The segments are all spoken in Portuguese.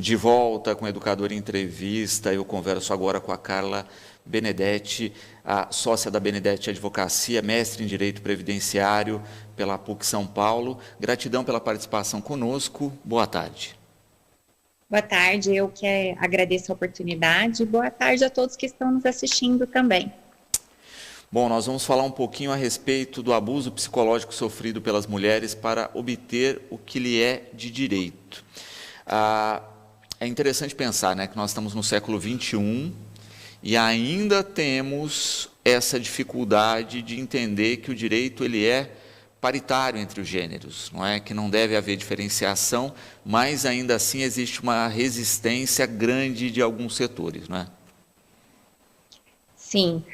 De volta com a Educadora em Entrevista, eu converso agora com a Carla Benedetti, a sócia da Benedetti Advocacia, mestre em Direito Previdenciário pela PUC São Paulo. Gratidão pela participação conosco. Boa tarde. Boa tarde, eu que agradeço a oportunidade. Boa tarde a todos que estão nos assistindo também. Bom, nós vamos falar um pouquinho a respeito do abuso psicológico sofrido pelas mulheres para obter o que lhe é de direito. É interessante pensar, né, que nós estamos no século XXI e ainda temos essa dificuldade de entender que o direito ele é paritário entre os gêneros, não é? Que não deve haver diferenciação, mas ainda assim existe uma resistência grande de alguns setores, não é? Sim.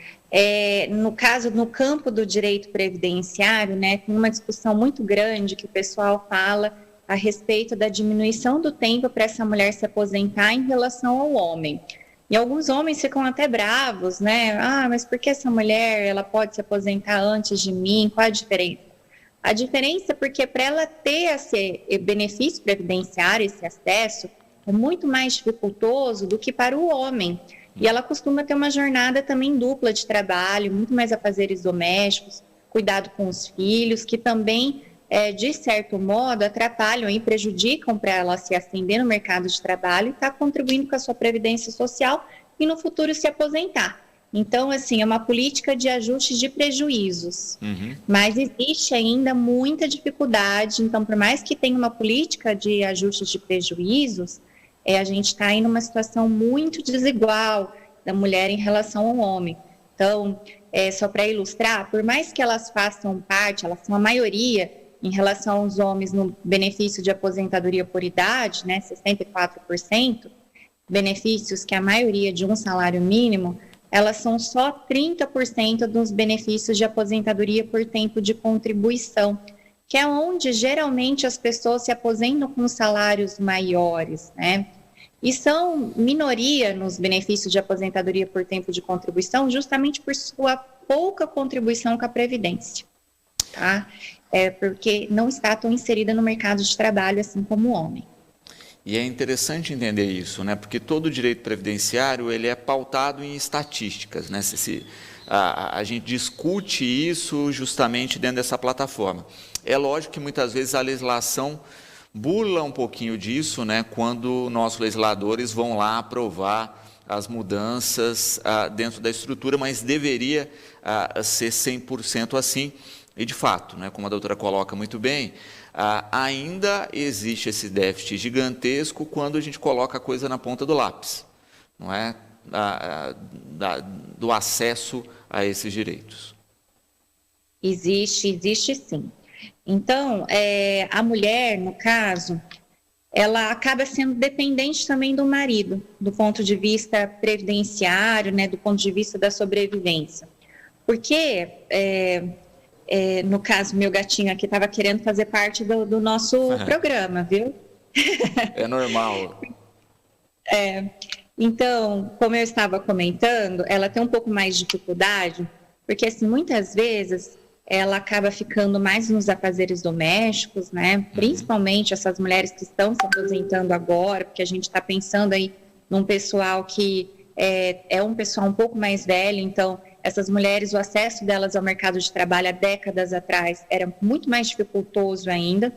No campo do direito previdenciário, né, tem uma discussão muito grande que o pessoal fala a respeito da diminuição do tempo para essa mulher se aposentar em relação ao homem. E alguns homens ficam até bravos, né? Mas por que essa mulher ela pode se aposentar antes de mim? Qual a diferença? A diferença é porque para ela ter esse benefício previdenciário, esse acesso, é muito mais dificultoso do que para o homem. E ela costuma ter uma jornada também dupla de trabalho, muito mais afazeres domésticos, cuidado com os filhos, que também de certo modo, atrapalham e prejudicam para ela se ascender no mercado de trabalho e estar contribuindo com a sua previdência social e no futuro se aposentar. Então, assim, é uma política de ajuste de prejuízos, mas existe ainda muita dificuldade. Então, por mais que tenha uma política de ajuste de prejuízos, a gente está aí numa situação muito desigual da mulher em relação ao homem. Então, só para ilustrar, por mais que elas façam parte, elas são a maioria em relação aos homens no benefício de aposentadoria por idade, né, 64%, benefícios que a maioria de um salário mínimo, elas são só 30% dos benefícios de aposentadoria por tempo de contribuição, que é onde geralmente as pessoas se aposentam com salários maiores, né? E são minoria nos benefícios de aposentadoria por tempo de contribuição, justamente por sua pouca contribuição com a Previdência, tá? Porque não está tão inserida no mercado de trabalho assim como o homem. E é interessante entender isso, né? Porque todo o direito previdenciário ele é pautado em estatísticas, né? A gente discute isso justamente dentro dessa plataforma. É lógico que muitas vezes a legislação burla um pouquinho disso, né? Quando nossos legisladores vão lá aprovar as mudanças dentro da estrutura, mas deveria ser 100% assim. E, de fato, né, como a doutora coloca muito bem, ainda existe esse déficit gigantesco quando a gente coloca a coisa na ponta do lápis, não é? Do acesso a esses direitos. Existe sim. Então, a mulher, no caso, ela acaba sendo dependente também do marido, do ponto de vista previdenciário, né, do ponto de vista da sobrevivência. Porque... no caso, meu gatinho aqui estava querendo fazer parte do nosso programa, viu? É normal. Então, como eu estava comentando, ela tem um pouco mais de dificuldade, porque assim, muitas vezes ela acaba ficando mais nos afazeres domésticos, né? Principalmente essas mulheres que estão se aposentando agora, porque a gente está pensando aí num pessoal que é um pessoal um pouco mais velho, então essas mulheres, o acesso delas ao mercado de trabalho há décadas atrás era muito mais dificultoso ainda.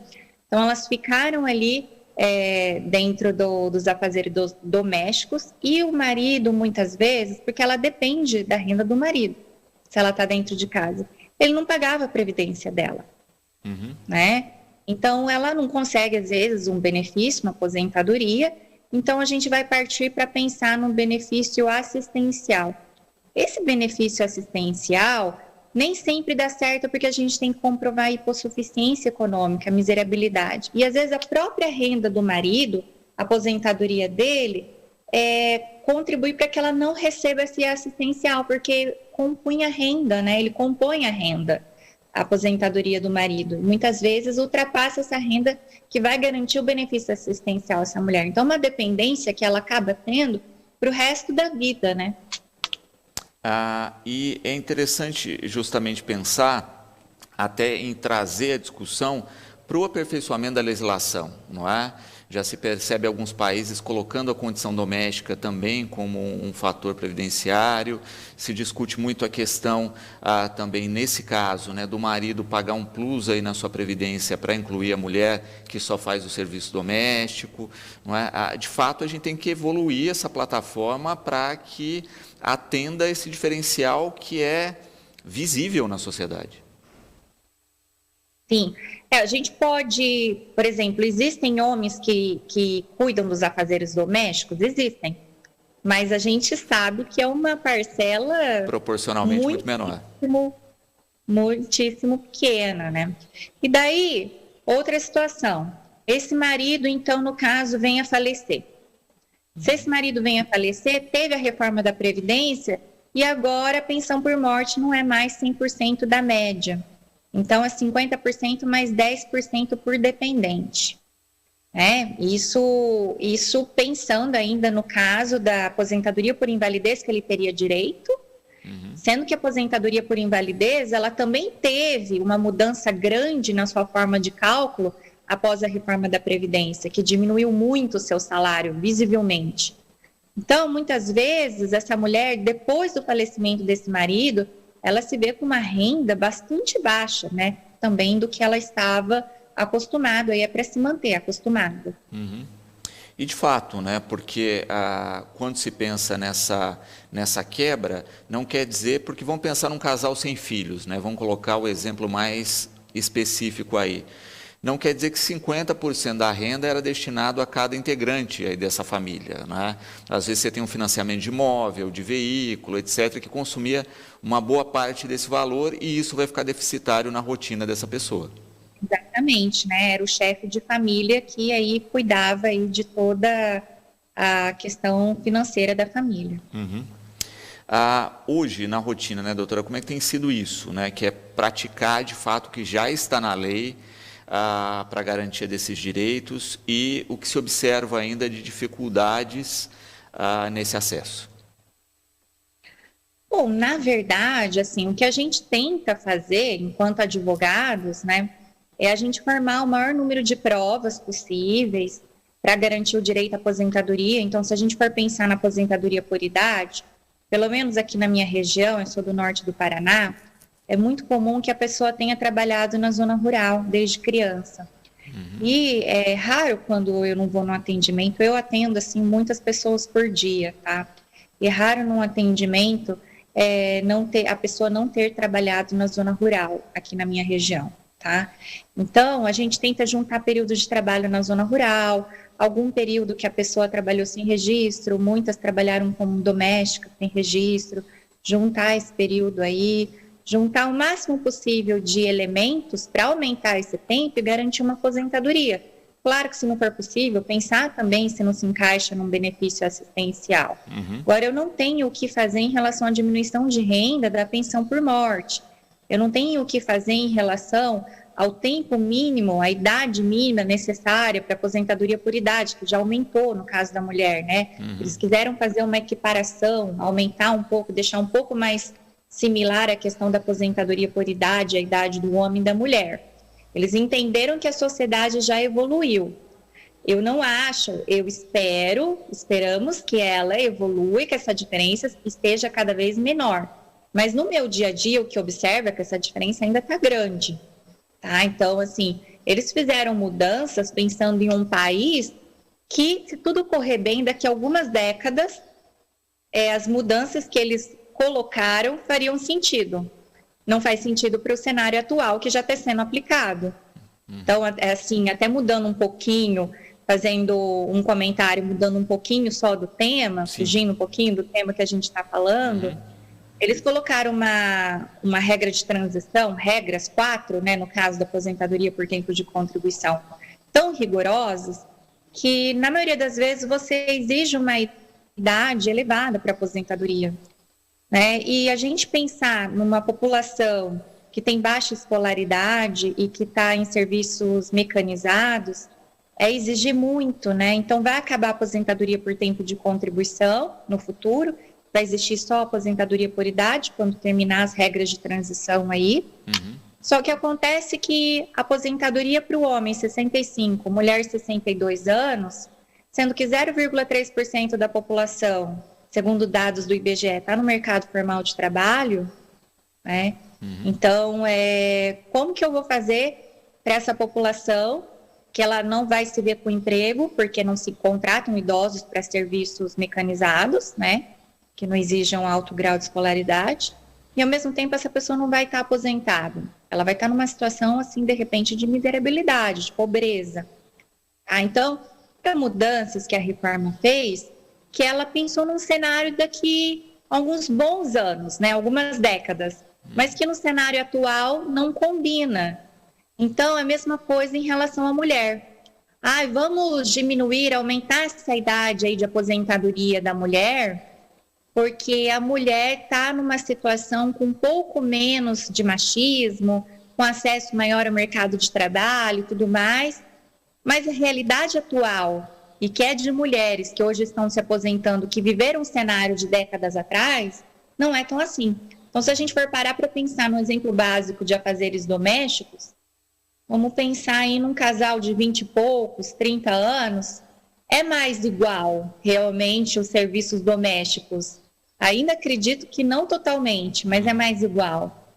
Então, elas ficaram ali dentro dos afazeres domésticos e o marido, muitas vezes, porque ela depende da renda do marido, se ela está dentro de casa. Ele não pagava a previdência dela, né? Então, ela não consegue, às vezes, um benefício, uma aposentadoria. Então, a gente vai partir para pensar num benefício assistencial. Esse benefício assistencial nem sempre dá certo porque a gente tem que comprovar a hipossuficiência econômica, a miserabilidade. E às vezes a própria renda do marido, a aposentadoria dele, contribui para que ela não receba esse assistencial, porque compunha a renda, né? Ele compõe a renda, a aposentadoria do marido. Muitas vezes ultrapassa essa renda que vai garantir o benefício assistencial a essa mulher. Então, uma dependência que ela acaba tendo para o resto da vida, né? E é interessante justamente pensar até em trazer a discussão para o aperfeiçoamento da legislação, não é? Já se percebe alguns países colocando a condição doméstica também como um fator previdenciário. Se discute muito a questão também, nesse caso, né, do marido pagar um plus aí na sua previdência para incluir a mulher que só faz o serviço doméstico. Não é? De fato, a gente tem que evoluir essa plataforma para que atenda esse diferencial que é visível na sociedade. Sim, a gente pode, por exemplo, existem homens que cuidam dos afazeres domésticos? Existem, mas a gente sabe que é uma parcela proporcionalmente muito menor. Muitíssimo pequena, né? E daí, outra situação, esse marido, então, no caso, vem a falecer. Se esse marido vem a falecer, teve a reforma da Previdência e agora a pensão por morte não é mais 100% da média. Então, é 50% mais 10% por dependente. Isso pensando ainda no caso da aposentadoria por invalidez que ele teria direito, sendo que a aposentadoria por invalidez, ela também teve uma mudança grande na sua forma de cálculo após a reforma da Previdência, que diminuiu muito o seu salário, visivelmente. Então, muitas vezes, essa mulher, depois do falecimento desse marido, ela se vê com uma renda bastante baixa, né? Também do que ela estava acostumada, aí é para se manter acostumada. E de fato, né? Porque quando se pensa nessa quebra, não quer dizer, porque vamos pensar num casal sem filhos, né? Vamos colocar o exemplo mais específico aí. Não quer dizer que 50% da renda era destinado a cada integrante aí dessa família, né? Às vezes você tem um financiamento de imóvel, de veículo, etc., que consumia uma boa parte desse valor e isso vai ficar deficitário na rotina dessa pessoa. Exatamente, né? Era o chefe de família que aí cuidava aí de toda a questão financeira da família. Hoje, na rotina, né, doutora, como é que tem sido isso, né? Que é praticar de fato o que já está na lei, para a garantia desses direitos e o que se observa ainda de dificuldades nesse acesso? Bom, na verdade, assim, o que a gente tenta fazer enquanto advogados, né, é a gente formar o maior número de provas possíveis para garantir o direito à aposentadoria. Então, se a gente for pensar na aposentadoria por idade, pelo menos aqui na minha região, eu sou do norte do Paraná, é muito comum que a pessoa tenha trabalhado na zona rural desde criança. E é raro quando eu não vou no atendimento, eu atendo assim muitas pessoas por dia, tá? E é raro num atendimento a pessoa não ter trabalhado na zona rural aqui na minha região, tá? Então, a gente tenta juntar períodos de trabalho na zona rural, algum período que a pessoa trabalhou sem registro, muitas trabalharam como doméstica sem registro, juntar esse período aí, juntar o máximo possível de elementos para aumentar esse tempo e garantir uma aposentadoria. Claro que, se não for possível, pensar também se não se encaixa num benefício assistencial. Agora, eu não tenho o que fazer em relação à diminuição de renda da pensão por morte. Eu não tenho o que fazer em relação ao tempo mínimo, a idade mínima necessária para aposentadoria por idade, que já aumentou no caso da mulher, né? Eles quiseram fazer uma equiparação, aumentar um pouco, deixar um pouco mais similar à questão da aposentadoria por idade, a idade do homem e da mulher. Eles entenderam que a sociedade já evoluiu. Eu não acho, esperamos que ela evolua e que essa diferença esteja cada vez menor. Mas no meu dia a dia, o que observo é que essa diferença ainda está grande. Tá? Então, assim, eles fizeram mudanças pensando em um país que, se tudo correr bem, daqui a algumas décadas, as mudanças que eles colocaram fariam sentido. Não faz sentido para o cenário atual que já está sendo aplicado. Então, assim, até mudando um pouquinho, fazendo um comentário, mudando um pouquinho só do tema, fugindo um pouquinho do tema que a gente está falando, eles colocaram uma regra de transição, regras 4, né, no caso da aposentadoria por tempo de contribuição, tão rigorosas que, na maioria das vezes, você exige uma idade elevada para aposentadoria. Né? E a gente pensar numa população que tem baixa escolaridade e que está em serviços mecanizados, é exigir muito, né? Então, vai acabar a aposentadoria por tempo de contribuição no futuro, vai existir só a aposentadoria por idade, quando terminar as regras de transição aí. Só que acontece que a aposentadoria para o homem 65, mulher 62 anos, sendo que 0,3% da população, segundo dados do IBGE, está no mercado formal de trabalho, né? Então, como que eu vou fazer para essa população que ela não vai se ver com emprego, porque não se contratam idosos para serviços mecanizados, né? Que não exijam alto grau de escolaridade, e ao mesmo tempo essa pessoa não vai estar aposentada. Ela vai estar numa situação, assim, de repente, de miserabilidade, de pobreza. Então, as mudanças que a reforma fez, que ela pensou num cenário daqui a alguns bons anos, né? Algumas décadas, mas que no cenário atual não combina. Então, é a mesma coisa em relação à mulher. Vamos diminuir, aumentar essa idade aí de aposentadoria da mulher, porque a mulher está numa situação com um pouco menos de machismo, com acesso maior ao mercado de trabalho e tudo mais, mas a realidade atual, e que é de mulheres que hoje estão se aposentando, que viveram um cenário de décadas atrás, não é tão assim. Então, se a gente for parar para pensar no exemplo básico de afazeres domésticos, vamos pensar aí num casal de 20 e poucos, 30 anos, é mais igual realmente os serviços domésticos. Ainda acredito que não totalmente, mas é mais igual.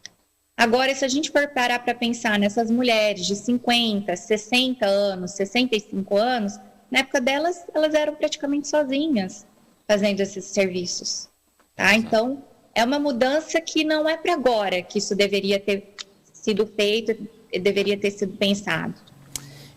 Agora, se a gente for parar para pensar nessas mulheres de 50, 60 anos, 65 anos, na época delas, elas eram praticamente sozinhas fazendo esses serviços. Tá? Então, é uma mudança que não é para agora que isso deveria ter sido feito, deveria ter sido pensado.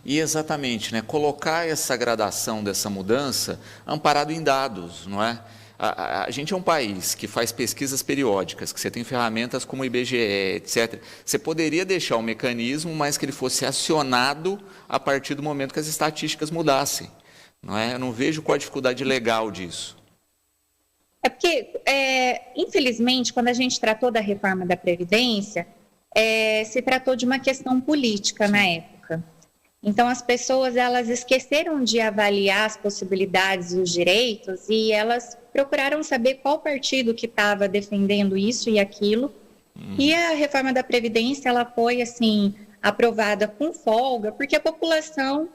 E exatamente, né? Colocar essa gradação dessa mudança amparado em dados, não é? A gente é um país que faz pesquisas periódicas, que você tem ferramentas como o IBGE, etc. Você poderia deixar o mecanismo, mas que ele fosse acionado a partir do momento que as estatísticas mudassem, não é? Eu não vejo qual a dificuldade legal disso. É porque, infelizmente, quando a gente tratou da reforma da Previdência, se tratou de uma questão política na época. Então, as pessoas elas esqueceram de avaliar as possibilidades e os direitos e elas procuraram saber qual partido que estava defendendo isso e aquilo. E a reforma da Previdência ela foi assim aprovada com folga, porque a população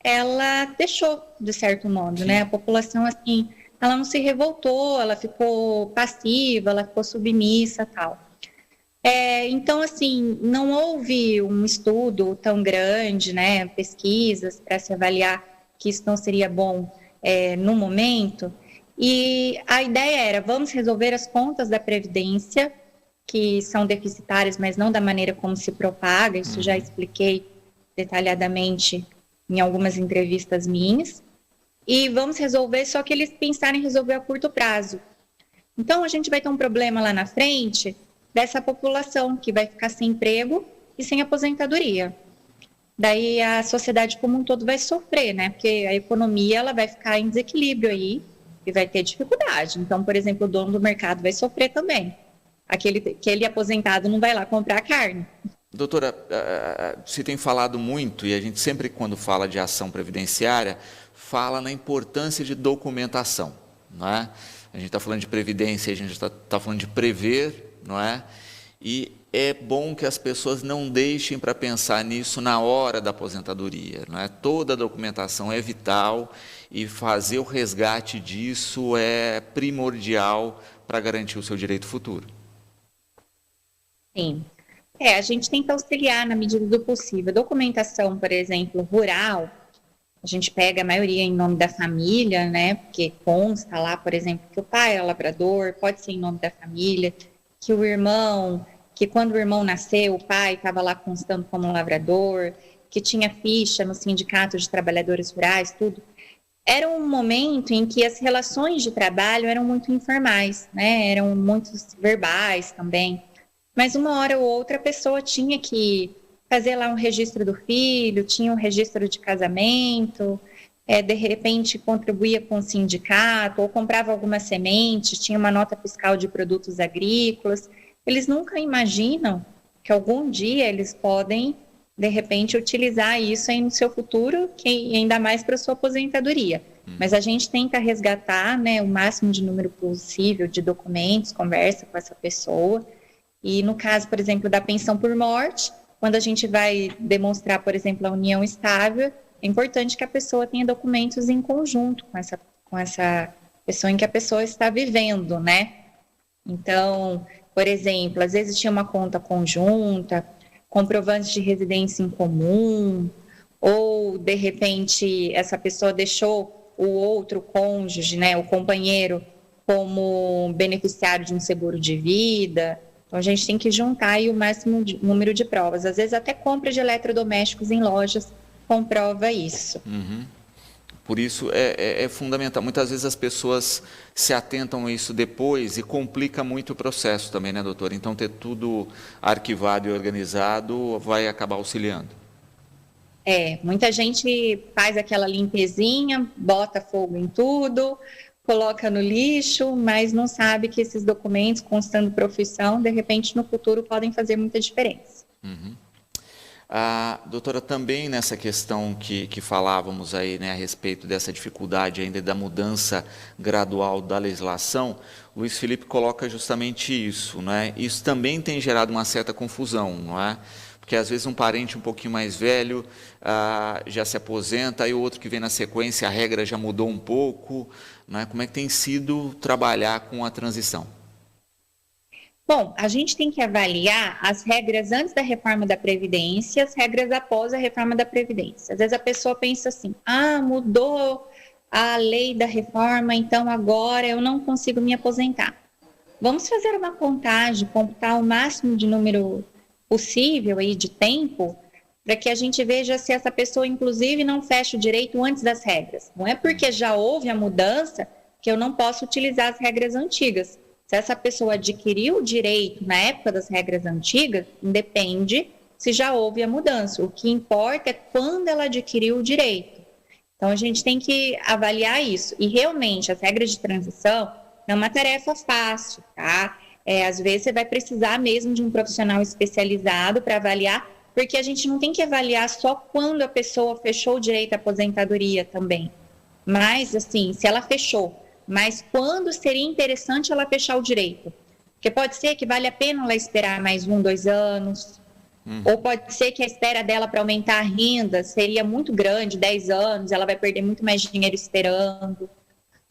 ela deixou, de certo modo, né? A população assim, ela não se revoltou, ela ficou passiva, ela ficou submissa, tal. Então, assim, não houve um estudo tão grande, né, pesquisas para se avaliar que isso não seria bom no momento. E a ideia era, vamos resolver as contas da Previdência, que são deficitárias, mas não da maneira como se propaga, isso já expliquei detalhadamente em algumas entrevistas minhas, e vamos resolver, só que eles pensaram em resolver a curto prazo. Então, a gente vai ter um problema lá na frente dessa população que vai ficar sem emprego e sem aposentadoria. Daí a sociedade como um todo vai sofrer, né? Porque a economia ela vai ficar em desequilíbrio aí e vai ter dificuldade. Então, por exemplo, o dono do mercado vai sofrer também. Aquele aposentado não vai lá comprar carne. Doutora, você tem falado muito, e a gente sempre, quando fala de ação previdenciária, fala na importância de documentação, não é? A gente está falando de previdência, a gente está falando de prever, não é? E é bom que as pessoas não deixem para pensar nisso na hora da aposentadoria, não é? Toda a documentação é vital e fazer o resgate disso é primordial para garantir o seu direito futuro. Sim. A gente tenta auxiliar na medida do possível. A documentação, por exemplo, rural, a gente pega a maioria em nome da família, né? Porque consta lá, por exemplo, que o pai é lavrador, pode ser em nome da família, que o irmão, que quando o irmão nasceu, o pai estava lá constando como lavrador, que tinha ficha no sindicato de trabalhadores rurais, tudo. Era um momento em que as relações de trabalho eram muito informais, né? Eram muito verbais também. Mas uma hora ou outra a pessoa tinha que fazer lá um registro do filho, tinha um registro de casamento, de repente contribuía com o sindicato, ou comprava alguma semente, tinha uma nota fiscal de produtos agrícolas. Eles nunca imaginam que algum dia eles podem, de repente, utilizar isso aí no seu futuro, e ainda mais para a sua aposentadoria. Mas a gente tenta resgatar, né, o máximo de número possível de documentos, conversa com essa pessoa, E no caso, por exemplo, da pensão por morte, quando a gente vai demonstrar, por exemplo, a união estável, é importante que a pessoa tenha documentos em conjunto com essa pessoa em que a pessoa está vivendo, né? Então, por exemplo, às vezes tinha uma conta conjunta, comprovantes de residência em comum, ou, de repente, essa pessoa deixou o outro cônjuge, né, o companheiro, como beneficiário de um seguro de vida. Então, a gente tem que juntar aí o máximo número de provas. Às vezes, até compra de eletrodomésticos em lojas comprova isso. Uhum. Por isso é fundamental. Muitas vezes as pessoas se atentam a isso depois e complica muito o processo também, né, doutora? Então, ter tudo arquivado e organizado vai acabar auxiliando. Muita gente faz aquela limpezinha, bota fogo em tudo, coloca no lixo, mas não sabe que esses documentos, constando profissão, de repente no futuro podem fazer muita diferença. Uhum. Doutora, também nessa questão que falávamos aí, né, a respeito dessa dificuldade ainda da mudança gradual da legislação, Luiz Felipe coloca justamente isso, né? Isso também tem gerado uma certa confusão, não é? Porque às vezes um parente um pouquinho mais velho já se aposenta, aí o outro que vem na sequência, a regra já mudou um pouco, não é? Como é que tem sido trabalhar com a transição? Bom, a gente tem que avaliar as regras antes da reforma da Previdência e as regras após a reforma da Previdência. Às vezes a pessoa pensa assim, mudou a lei da reforma, então agora eu não consigo me aposentar. Vamos fazer uma contagem, computar o máximo de número possível aí de tempo, para que a gente veja se essa pessoa, inclusive, não fecha o direito antes das regras. Não é porque já houve a mudança que eu não posso utilizar as regras antigas. Se essa pessoa adquiriu o direito na época das regras antigas, independe se já houve a mudança. O que importa é quando ela adquiriu o direito. Então, a gente tem que avaliar isso. E, realmente, as regras de transição não é uma tarefa fácil, tá? Às vezes, você vai precisar mesmo de um profissional especializado para avaliar, porque a gente não tem que avaliar só quando a pessoa fechou o direito à aposentadoria também. Mas, assim, se ela fechou, mas quando seria interessante ela fechar o direito? Porque pode ser que vale a pena ela esperar mais 1, 2 anos, ou pode ser que a espera dela para aumentar a renda seria muito grande, 10 anos, ela vai perder muito mais dinheiro esperando,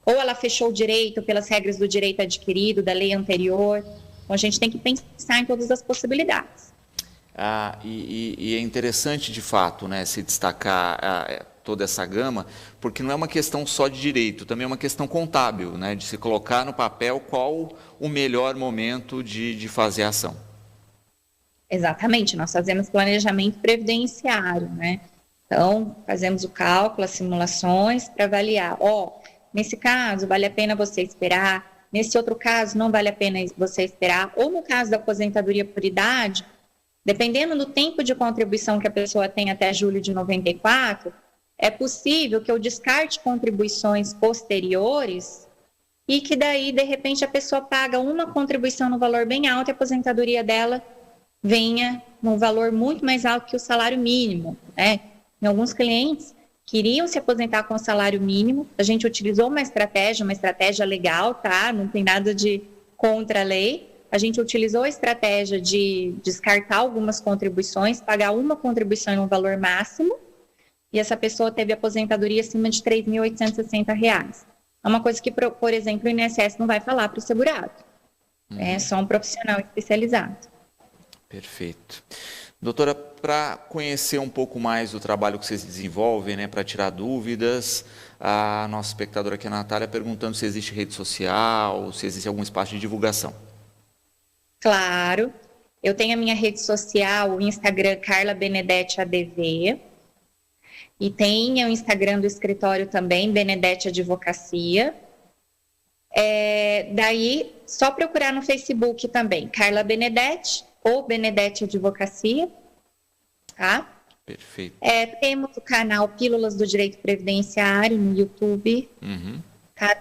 ou ela fechou o direito pelas regras do direito adquirido, da lei anterior. Então, a gente tem que pensar em todas as possibilidades. E é interessante, de fato, né, se destacar toda essa gama, porque não é uma questão só de direito, também é uma questão contábil, né, de se colocar no papel qual o melhor momento de fazer a ação. Exatamente, nós fazemos planejamento previdenciário, né? Então, fazemos o cálculo, as simulações para avaliar, nesse caso, vale a pena você esperar, nesse outro caso, não vale a pena você esperar, ou no caso da aposentadoria por idade, dependendo do tempo de contribuição que a pessoa tem até julho de 94, é possível que eu descarte contribuições posteriores e que daí, de repente, a pessoa paga uma contribuição no valor bem alto e a aposentadoria dela venha num valor muito mais alto que o salário mínimo, né? Em alguns clientes queriam se aposentar com o salário mínimo, a gente utilizou uma estratégia legal, tá? Não tem nada de contra a lei. A gente utilizou a estratégia de descartar algumas contribuições, pagar uma contribuição em um valor máximo, e essa pessoa teve aposentadoria acima de R$ 3.860. É uma coisa que, por exemplo, o INSS não vai falar para o segurado. É só um profissional especializado. Perfeito. Doutora, para conhecer um pouco mais o trabalho que vocês desenvolvem, né, para tirar dúvidas, a nossa espectadora aqui, a Natália, perguntando se existe rede social, se existe algum espaço de divulgação. Claro. Eu tenho a minha rede social, o Instagram Carla Benedetti ADV, e tem o Instagram do escritório também, Benedetti Advocacia. Daí, só procurar no Facebook também, Carla Benedetti ou Benedetti Advocacia, tá? Perfeito. Temos o canal Pílulas do Direito Previdenciário no YouTube, tá?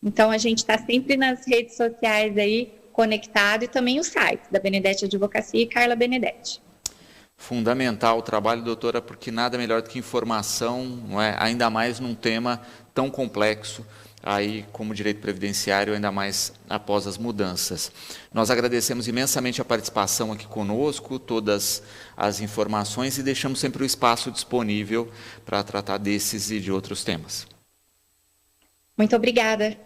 Então, a gente está sempre nas redes sociais aí, conectado, e também o site da Benedetti Advocacia e Carla Benedetti. Fundamental o trabalho, doutora, porque nada melhor do que informação, não é? Ainda mais num tema tão complexo aí como direito previdenciário, ainda mais após as mudanças. Nós agradecemos imensamente a participação aqui conosco, todas as informações, e deixamos sempre o espaço disponível para tratar desses e de outros temas. Muito obrigada.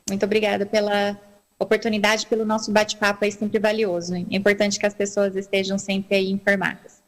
Muito obrigada pela oportunidade, pelo nosso bate-papo aí sempre valioso. É importante que as pessoas estejam sempre aí informadas.